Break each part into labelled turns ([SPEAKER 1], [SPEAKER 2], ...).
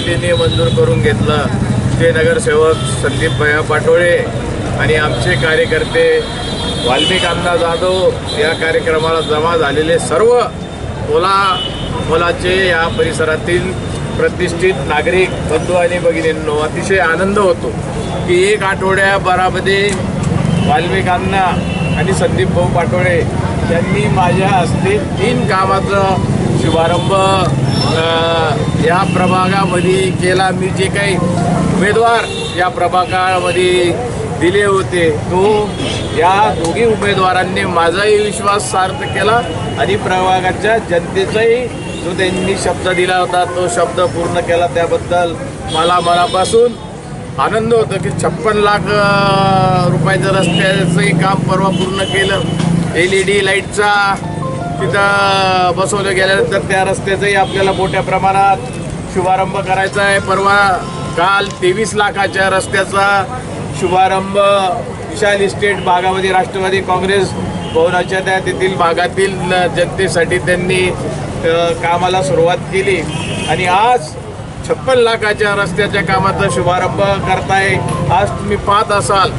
[SPEAKER 1] त्यांनी मंजूर करून घेतलं ते नगरसेवक संदीप भैया पाटोळे आणि आमचे कार्यकर्ते वाल्मिक अण्णा जाधव या कार्यक्रमाला जमा झालेले सर्व मोलाचे या परिसरातील प्रतिष्ठित नागरिक बंधू आणि भगिनींनो अतिशय आनंद होतो की एक आठवड्याभरामध्ये वाल्मिक अण्णा आणि संदीप भाऊ पाटोळे यांनी माझ्या हस्ते 3 कामाचा शुभारंभ या प्रभागामध्ये केला। मी जे काही उमेदवार या प्रभागामध्ये दिले होते तो या दोघी उमेदवारांनी माझाही विश्वास सार्थ केला आणि प्रभागाच्या जनतेचाही जो त्यांनी शब्द दिला होता तो शब्द पूर्ण केला। त्याबद्दल मला मनापासून आनंद होतो की 56 लाख रुपयाचं रस्त्याचंही काम परवा पूर्ण केलं। LED लाईटचा तिथं बसवलं गेल्यानंतर त्या रस्त्याचाही आपल्याला मोठ्या प्रमाणात शुभारंभ करायचा आहे। परवा काल 23 लाखाच्या रस्त्याचा शुभारंभ विशाल इस्टेट भागामध्ये राष्ट्रवादी काँग्रेस भवनाच्या त्या तेथील भागातील जनतेसाठी त्यांनी कामाला सुरुवात केली आणि आज 56 लाखाच्या रस्त्याच्या कामाचा शुभारंभ करताय। आज तुम्ही पाहत असाल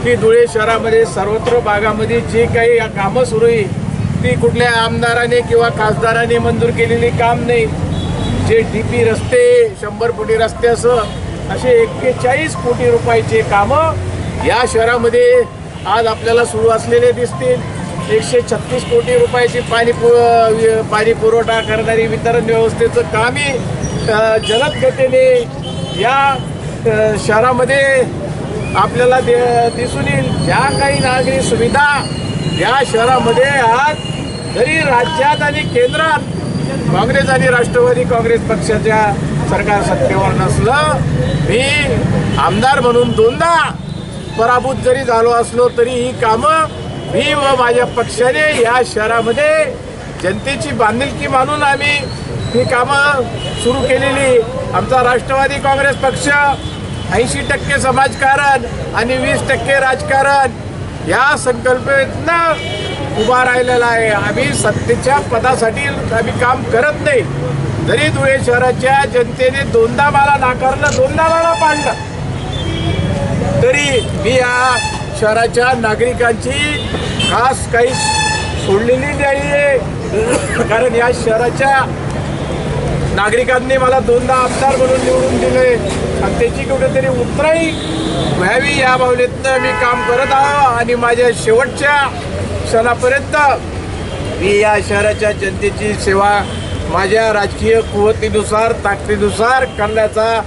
[SPEAKER 1] की धुळे शहरामध्ये सर्वत्र भागामध्ये जे काही कामं सुरू आहे ती कुठल्या आमदाराने किंवा खासदाराने मंजूर केलेली काम नाही। जे DP रस्ते 100 कोटी रस्त्यासह असे 41 कोटी रुपयाचे कामं या शहरामध्ये आज आपल्याला सुरू असलेले दिसतील। 136 कोटी रुपयाची पाणी पुरवठा करणारी वितरण व्यवस्थेचं कामही जलद गतीने या शहरामध्ये आपल्याला दिसून येईल। ज्या काही नागरी सुविधा या शहरामध्ये आज जरी राज्यात आणि केंद्रात काँग्रेस आणि राष्ट्रवादी काँग्रेस पक्षाच्या सरकार सत्तेवर नसलं, मी आमदार म्हणून 2दा पराभूत जरी झालो असलो तरी ही कामं मी व माझ्या पक्षाने या शहरामध्ये जनतेची बांधिलकी मानून आम्ही ही कामं सुरू केलेली। आमचा राष्ट्रवादी काँग्रेस पक्ष 80% समाजकारण आणि 20% राजकारण या संकल्पनेतनं उभा राहिलेला आहे। आम्ही सत्तेच्या पदासाठी आम्ही काम करत नाही। जरी धुळे शहराच्या जनतेने 2दा मला नाकारलं, 2दा मला पाडलं, तरी मी या शहराच्या नागरिकांची खास काही सोडलेली नाही आहे। कारण या शहराच्या नागरिकांनी मला 2दा आमदार म्हणून निवडून दिले आणि त्याची कुठेतरी उतराई व्हावी या भावनेतनं मी काम करत आहो आणि माझ्या शेवटच्या क्षणापर्यंत मी या शहराच्या जनतेची सेवा माझ्या राजकीय कुवतीनुसार ताकदीनुसार करण्याचा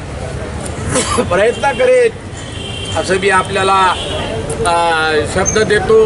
[SPEAKER 1] प्रयत्न करेन असं मी आपल्याला शब्द देतो।